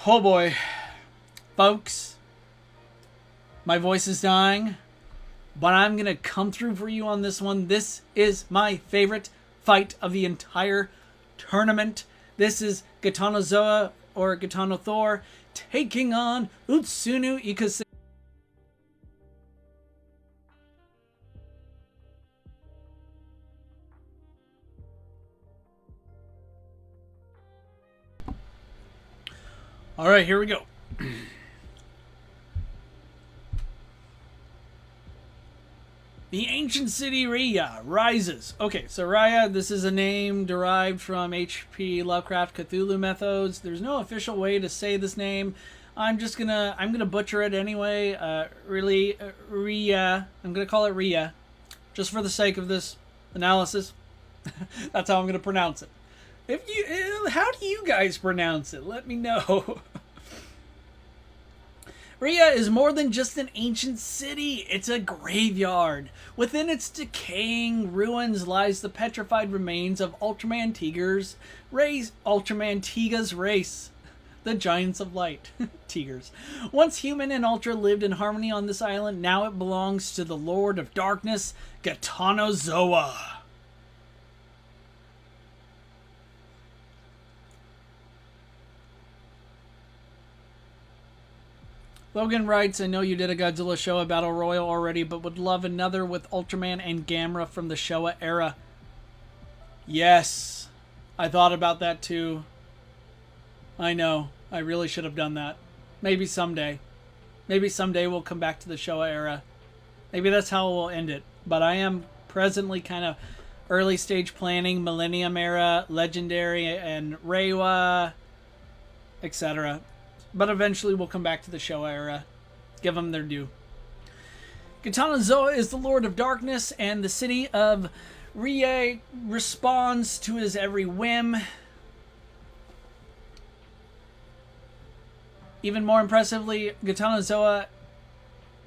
Oh boy. Folks, my voice is dying, but I'm going to come through for you on this one. This is my favorite fight of the entire tournament. This is Gatanozoa, or Gatanothor, taking on Utsuno Ikusagami. Alright, here we go. The ancient city Raya rises. Okay, so Raya, this is a name derived from H.P. Lovecraft Cthulhu Mythos. There's no official way to say this name. I'm gonna butcher it anyway. Raya. I'm gonna call it Raya, just for the sake of this analysis. That's how I'm gonna pronounce it. How do you guys pronounce it? Let me know. Raya is more than just an ancient city. It's a graveyard. Within its decaying ruins lies the petrified remains of Ultraman Tiga's race. The Giants of Light. Tigers. Once human and Ultra lived in harmony on this island, now it belongs to the Lord of Darkness, Gatanozoa. Logan writes, I know you did a Godzilla Showa Battle Royal already, but would love another with Ultraman and Gamera from the Showa era. Yes, I thought about that too. I know, I really should have done that. Maybe someday. Maybe someday we'll come back to the Showa era. Maybe that's how we'll end it. But I am presently kind of early stage planning, Millennium era, Legendary, and Reiwa, etc. But eventually we'll come back to the Showa era. Give them their due. Gatanozoa is the Lord of Darkness, and the city of Raya responds to his every whim. Even more impressively, Gatanozoa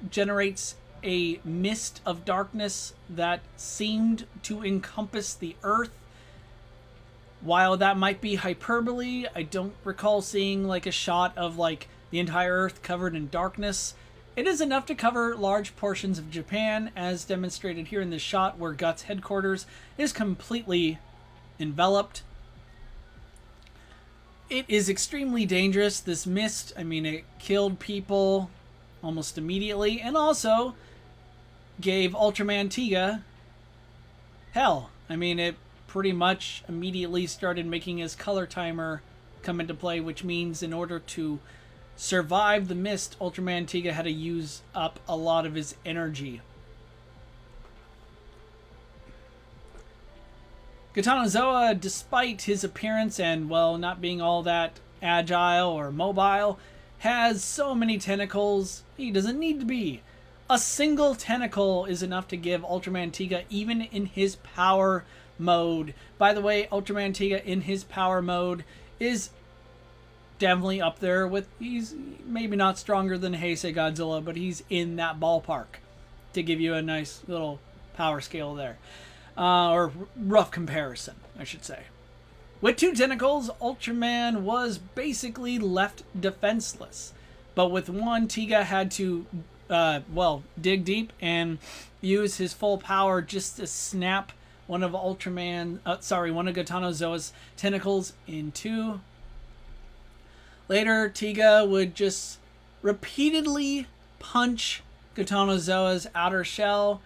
generates a mist of darkness that seemed to encompass the earth. While that might be hyperbole, I don't recall seeing like a shot of like the entire earth covered in darkness. It is enough to cover large portions of Japan, as demonstrated here in this shot where Guts' headquarters is completely enveloped. It is extremely dangerous, this mist. I mean, it killed people almost immediately, and also gave Ultraman Tiga hell. I mean, it pretty much immediately started making his color timer come into play, which means in order to survive the mist, Ultraman Tiga had to use up a lot of his energy. Gatanozoa, despite his appearance and, well, not being all that agile or mobile, has so many tentacles he doesn't need to be. A single tentacle is enough to give Ultraman Tiga even in his power mode. By the way, Ultraman Tiga in his power mode is definitely up there with, he's maybe not stronger than Heisei Godzilla, but he's in that ballpark, to give you a nice little power scale there. Or rough comparison, I should say. With two tentacles, Ultraman was basically left defenseless. But with one, Tiga had to, dig deep and use his full power just to snap one of Gatanozoa's tentacles in two. Later, Tiga would just repeatedly punch Gatanozoa's outer shell,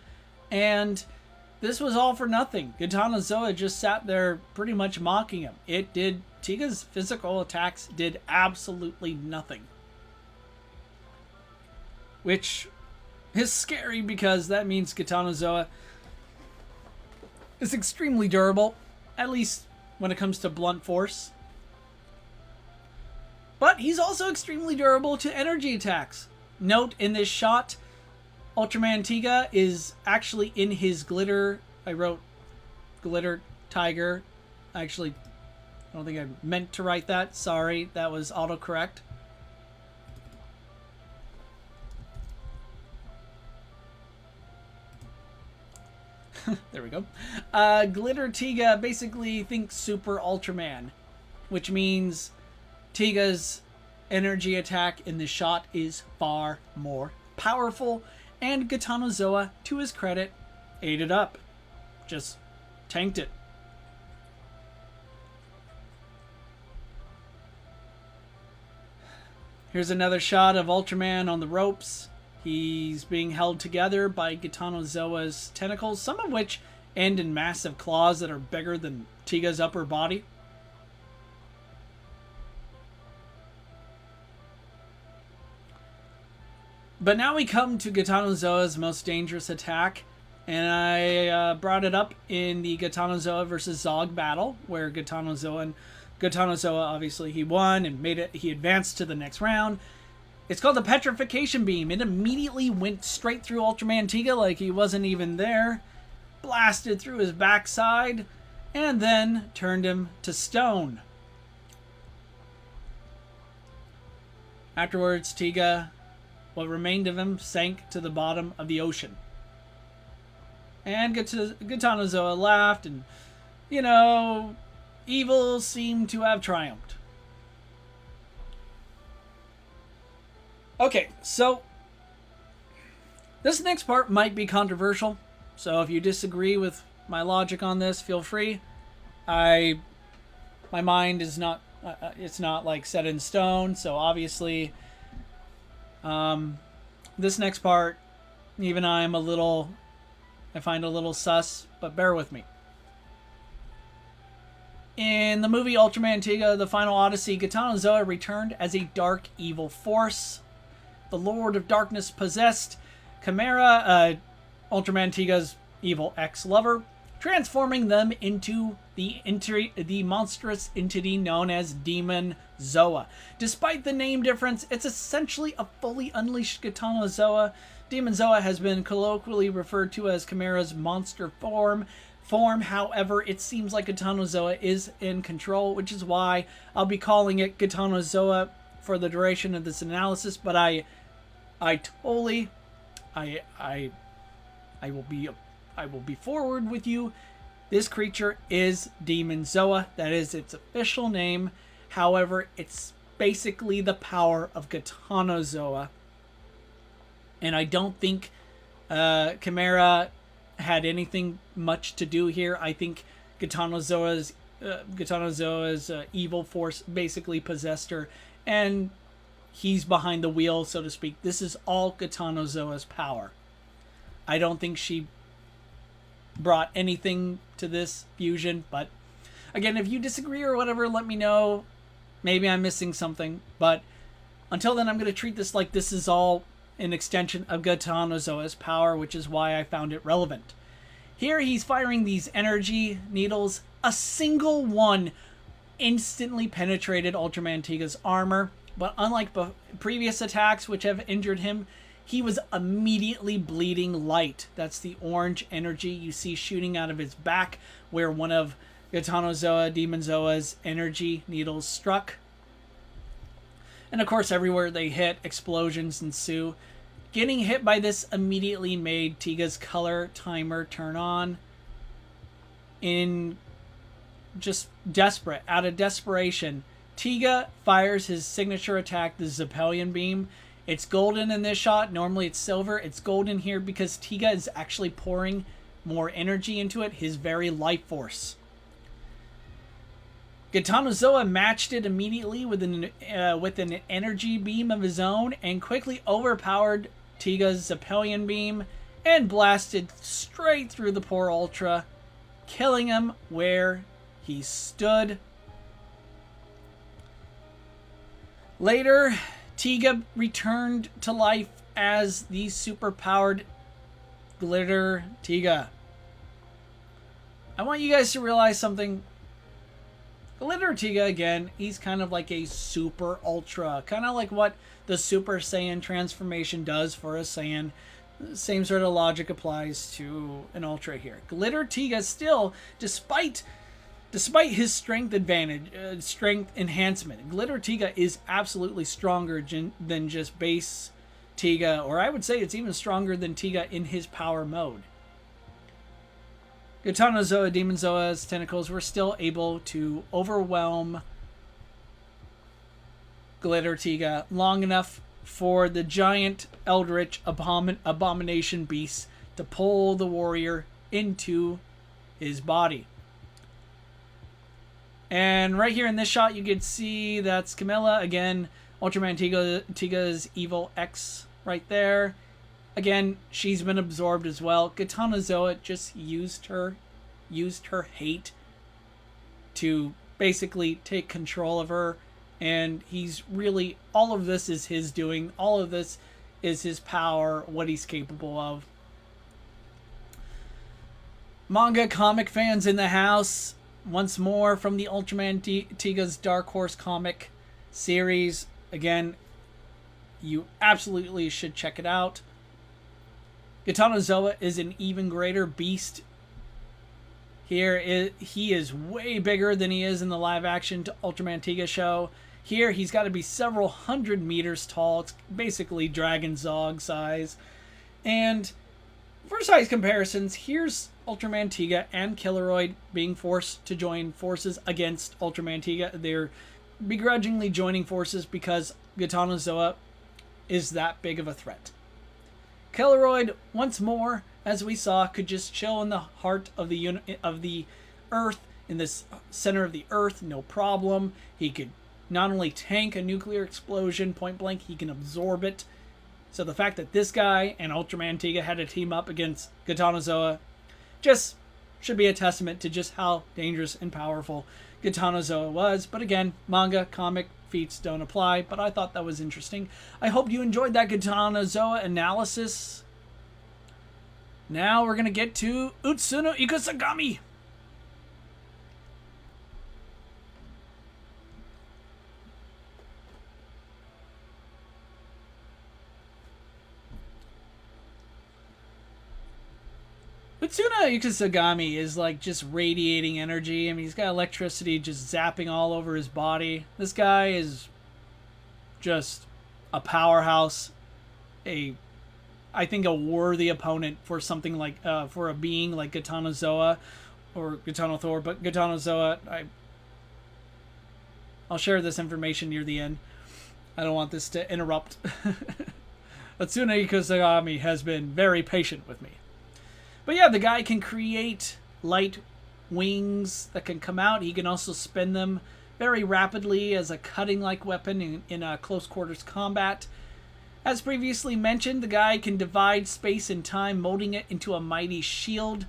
and this was all for nothing. Gatanozoa just sat there pretty much mocking him. Tiga's physical attacks did absolutely nothing. Which is scary because that means Gatanozoa is extremely durable, at least when it comes to blunt force. But he's also extremely durable to energy attacks. Note in this shot, Ultraman Tiga is actually in his glitter. I wrote glitter tiger. Actually, I don't think I meant to write that. Sorry, that was autocorrect. There we go. Glitter Tiga basically thinks Super Ultraman, which means Tiga's energy attack in the shot is far more powerful, and Gatanozoa, to his credit, ate it up. Just tanked it. Here's another shot of Ultraman on the ropes. He's being held together by Gatanozoa's tentacles, some of which end in massive claws that are bigger than Tiga's upper body. But now we come to Gatanozoa's most dangerous attack, and I brought it up in the Gatanozoa versus Zog battle, where Gatanozoa obviously he won and he advanced to the next round. It's called the Petrification Beam. It immediately went straight through Ultraman Tiga like he wasn't even there, blasted through his backside, and then turned him to stone. Afterwards, Tiga, what remained of him, sank to the bottom of the ocean. And Gatanozoa laughed, and, evil seemed to have triumphed. Okay, so this next part might be controversial, so if you disagree with my logic on this, feel free. My mind is not, it's not like set in stone, so obviously, this next part, even I find a little sus, but bear with me. In the movie Ultraman Tiga, The Final Odyssey, Gatanozoa returned as a dark, evil force. The Lord of Darkness possessed Chimera, Ultraman Tiga's evil ex-lover, transforming them into the monstrous entity known as Demon Zoa. Despite the name difference, it's essentially a fully unleashed Gatanozoa. Demon Zoa has been colloquially referred to as Chimera's monster form. However, it seems like Gatanozoa is in control, which is why I'll be calling it Gatanozoa for the duration of this analysis. But I will be forward with you. This creature is Demon Zoa. That is its official name. However, it's basically the power of Gatanozoa. And I don't think Chimera had anything much to do here. I think Gatanozoa's evil force basically possessed her, and he's behind the wheel, so to speak. This is all Gatanozoa's power. I don't think she brought anything to this fusion, but again, if you disagree or whatever, let me know. Maybe I'm missing something, but until then, I'm going to treat this like this is all an extension of Gatanozoa's power, which is why I found it relevant. Here he's firing these energy needles. A single one instantly penetrated Ultraman Tiga's armor, but unlike previous attacks which have injured him, he was immediately bleeding light. That's the orange energy you see shooting out of his back, where one of Gatanozoa, Demon Zoa's energy needles struck. And of course, everywhere they hit, explosions ensue. Getting hit by this immediately made Tiga's color timer turn on. In just out of desperation, Tiga fires his signature attack, the Zeppelian Beam. It's golden in this shot. Normally it's silver. It's golden here because Tiga is actually pouring more energy into it, his very life force. Gatanozoa matched it immediately with an energy beam of his own and quickly overpowered Tiga's Zeppelian Beam and blasted straight through the poor Ultra, killing him where he stood. Later, Tiga returned to life as the superpowered Glitter Tiga. I want you guys to realize something. Glitter Tiga, again, he's kind of like a super ultra. Kind of like what the Super Saiyan transformation does for a Saiyan. Same sort of logic applies to an ultra here. Glitter Tiga still, despite his strength enhancement, Glitter Tiga is absolutely stronger than just base Tiga. Or I would say it's even stronger than Tiga in his power mode. Gatanozoa, Demon Zoa's tentacles were still able to overwhelm Glitter Tiga long enough for the giant eldritch abomination beast to pull the warrior into his body. And right here in this shot, you can see that's Camilla. Again, Ultraman Tiga's evil X right there. Again, she's been absorbed as well. Gatanozoa just used her hate to basically take control of her. And he's really, all of this is his doing. All of this is his power, what he's capable of. Manga comic fans in the house, once more from the Ultraman Tiga's Dark Horse comic series. Again, you absolutely should check it out. Gatanozoa is an even greater beast. Here, he is way bigger than he is in the live-action Ultraman Tiga show. Here, he's got to be several hundred meters tall. It's basically Dragon Zog size. And for size comparisons, here's Ultraman Tiga and Killeroid being forced to join forces against Ultraman Tiga. They're begrudgingly joining forces because Gatanozoa is that big of a threat. Killeroid, once more, as we saw, could just chill in the heart of the Earth, in this center of the Earth, no problem. He could not only tank a nuclear explosion point blank, he can absorb it. So the fact that this guy and Ultraman Tiga had to team up against Gatanozoa just should be a testament to just how dangerous and powerful Gatanozoa was. But again, manga, comic, feats don't apply, but I thought that was interesting. I hope you enjoyed that Gatanozoa analysis. Now we're going to get to Utsuno Ikusagami. Utsuno Ikusagami is like just radiating energy. I mean, he's got electricity just zapping all over his body. This guy is just a powerhouse. I think a worthy opponent for something like, for a being like Gatanozoa or Gatanothor, but Gatanozoa, I'll share this information near the end. I don't want this to interrupt. Utsuno Ikusagami has been very patient with me. But yeah, the guy can create light wings that can come out. He can also spin them very rapidly as a cutting-like weapon in a close quarters combat. As previously mentioned, the guy can divide space and time, molding it into a mighty shield.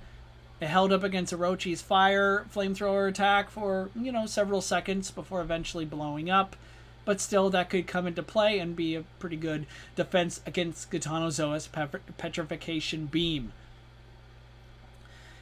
It held up against Orochi's flamethrower attack for, several seconds before eventually blowing up. But still, that could come into play and be a pretty good defense against Gatanozoa's petrification beam.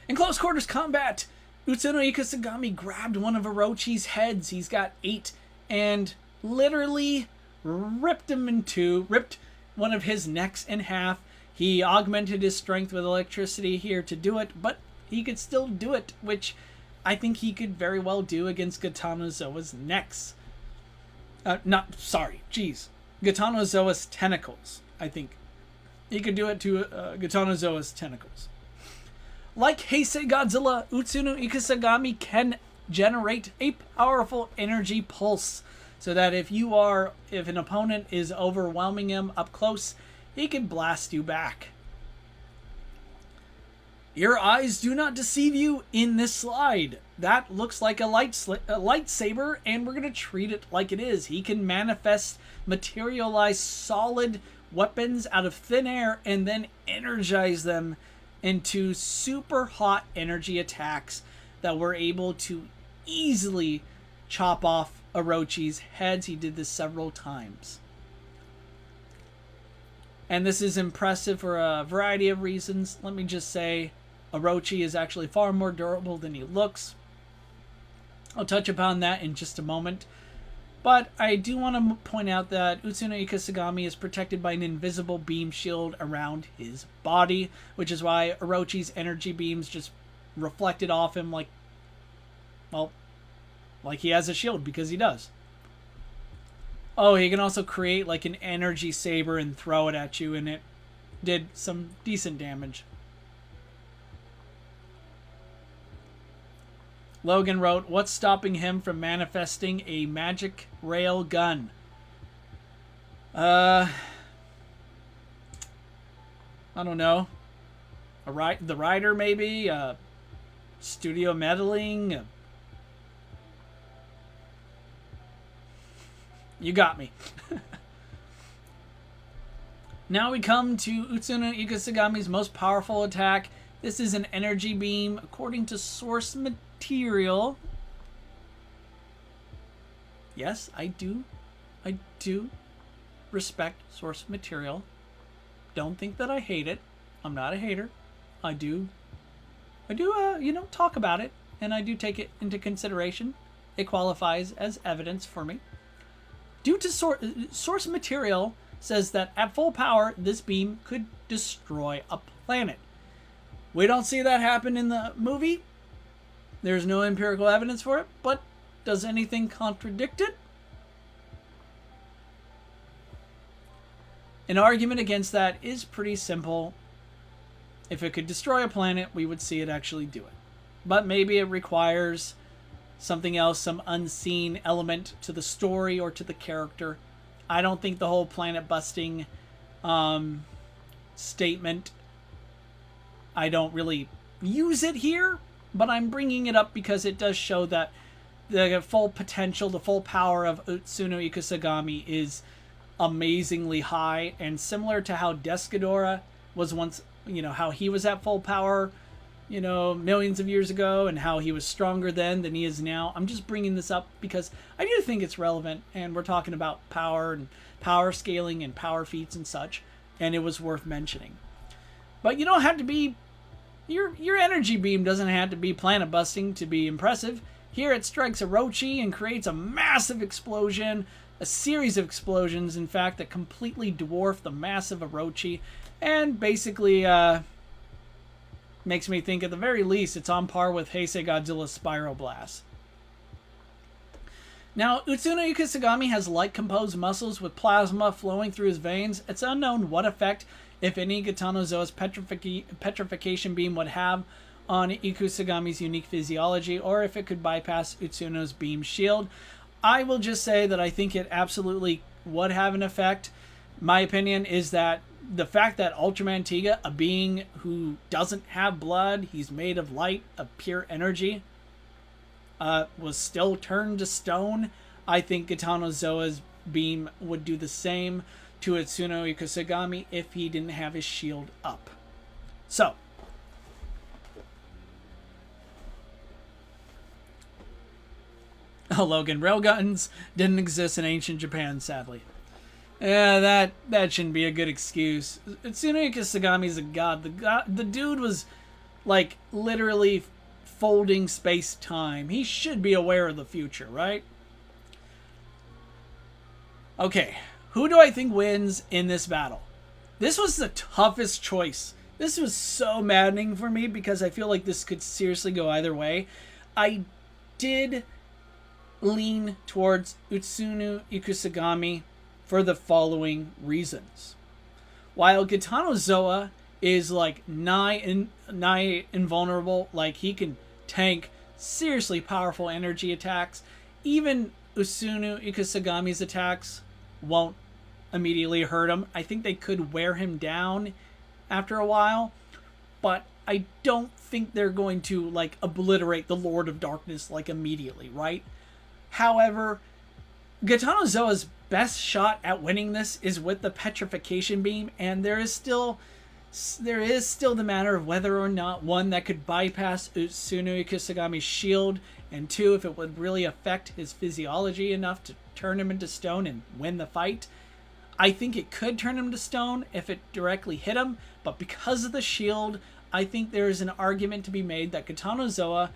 In close quarters combat, Utsuno Ikusagami grabbed one of Orochi's heads. He's got 8, and literally ripped one of his necks in half. He augmented his strength with electricity here to do it, but he could still do it, which I think he could very well do against Gatanozoa's necks. Gatanozoa's tentacles, I think. He could do it to Gatanozoa's tentacles. Like Heisei Godzilla, Utsuno Ikusagami can generate a powerful energy pulse, so that if an opponent is overwhelming him up close, he can blast you back. Your eyes do not deceive you in this slide. That looks like a lightsaber, and we're going to treat it like it is. He can materialize solid weapons out of thin air and then energize them into super hot energy attacks that were able to easily chop off Orochi's heads. He did this several times. And this is impressive for a variety of reasons. Let me just say, Orochi is actually far more durable than he looks. I'll touch upon that in just a moment. But I do want to point out that Utsuno Ikusagami is protected by an invisible beam shield around his body, which is why Orochi's energy beams just reflected off him like he has a shield, because he does. Oh, he can also create like an energy saber and throw it at you, and it did some decent damage. Logan wrote, "What's stopping him from manifesting a magic rail gun?" I don't know. The writer, maybe? Studio meddling? You got me. Now we come to Utsuno Ikusagami's most powerful attack. This is an energy beam according to source material. Yes, I do respect source material. Don't think that I hate it. I'm not a hater. I do, talk about it, and I do take it into consideration. It qualifies as evidence for me. Due to source material says that at full power, this beam could destroy a planet. We don't see that happen in the movie. There's no empirical evidence for it, but does anything contradict it? An argument against that is pretty simple. If it could destroy a planet, we would see it actually do it. But maybe it requires something else, some unseen element to the story or to the character. I don't think the whole planet busting statement, I don't really use it here, but I'm bringing it up because it does show that the full potential, the full power of Utsuno Ikusagami is amazingly high, and similar to how Descadora was once, how he was at full power, millions of years ago, and how he was stronger then than he is now. I'm just bringing this up because I do think it's relevant, and we're talking about power and power scaling and power feats and such, and it was worth mentioning. But you don't have to be, your energy beam doesn't have to be planet busting to be impressive. Here it strikes Orochi and creates a massive explosion, a series of explosions, in fact, that completely dwarf the massive Orochi, and basically makes me think at the very least it's on par with Heisei Godzilla's Spiral Blast. Now, Utsuno Ikusagami has light-composed muscles with plasma flowing through his veins. It's unknown what effect, if any, Gatanozoa's petrification beam would have on Ikusagami's unique physiology, or if it could bypass Utsuno's beam shield. I will just say that I think it absolutely would have an effect. My opinion is that the fact that Ultraman Tiga, a being who doesn't have blood, he's made of light, of pure energy, was still turned to stone. I think Gatanozoa's beam would do the same to Utsuno Ikusagami if he didn't have his shield up. So, Logan, railguns didn't exist in ancient Japan, sadly. Yeah, that shouldn't be a good excuse. Utsuno Ikusagami's a god. The dude was, like, literally folding space-time. He should be aware of the future, right? Okay, who do I think wins in this battle? This was the toughest choice. This was so maddening for me because I feel like this could seriously go either way. I did lean towards Utsuno Ikusagami for the following reasons. While Gatanozoa is like nigh invulnerable, like he can tank seriously powerful energy attacks, even Utsuno Ikusagami's attacks won't immediately hurt him. I think they could wear him down after a while, but I don't think they're going to like obliterate the Lord of Darkness like immediately, right? However, Gatanozoa's best shot at winning this is with the petrification beam, and there is still the matter of whether or not, one, that could bypass Utsuno Ikusagami's shield, and two, if it would really affect his physiology enough to turn him into stone and win the fight. I think it could turn him to stone if it directly hit him, but because of the shield, I think there is an argument to be made that Gatanozoa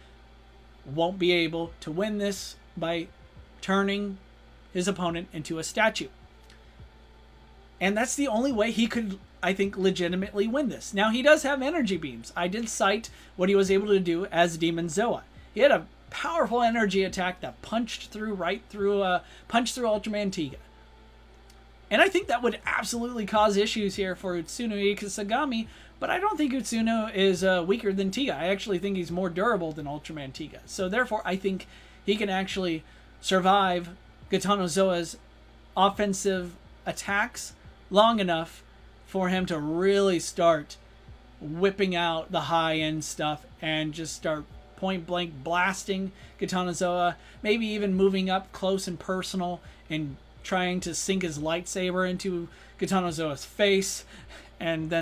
won't be able to win this by turning his opponent into a statue. And that's the only way he could, I think, legitimately win this. Now, he does have energy beams. I did cite what he was able to do as Demon Zoa. He had a powerful energy attack that punched through Ultraman Tiga. And I think that would absolutely cause issues here for Utsuno Ikusagami, but I don't think Utsuno is weaker than Tiga. I actually think he's more durable than Ultraman Tiga. So therefore, I think he can actually survive Gatanozoa's offensive attacks long enough for him to really start whipping out the high-end stuff and just start point-blank blasting Gatanozoa, maybe even moving up close and personal and trying to sink his lightsaber into Gatanozoa's face, and then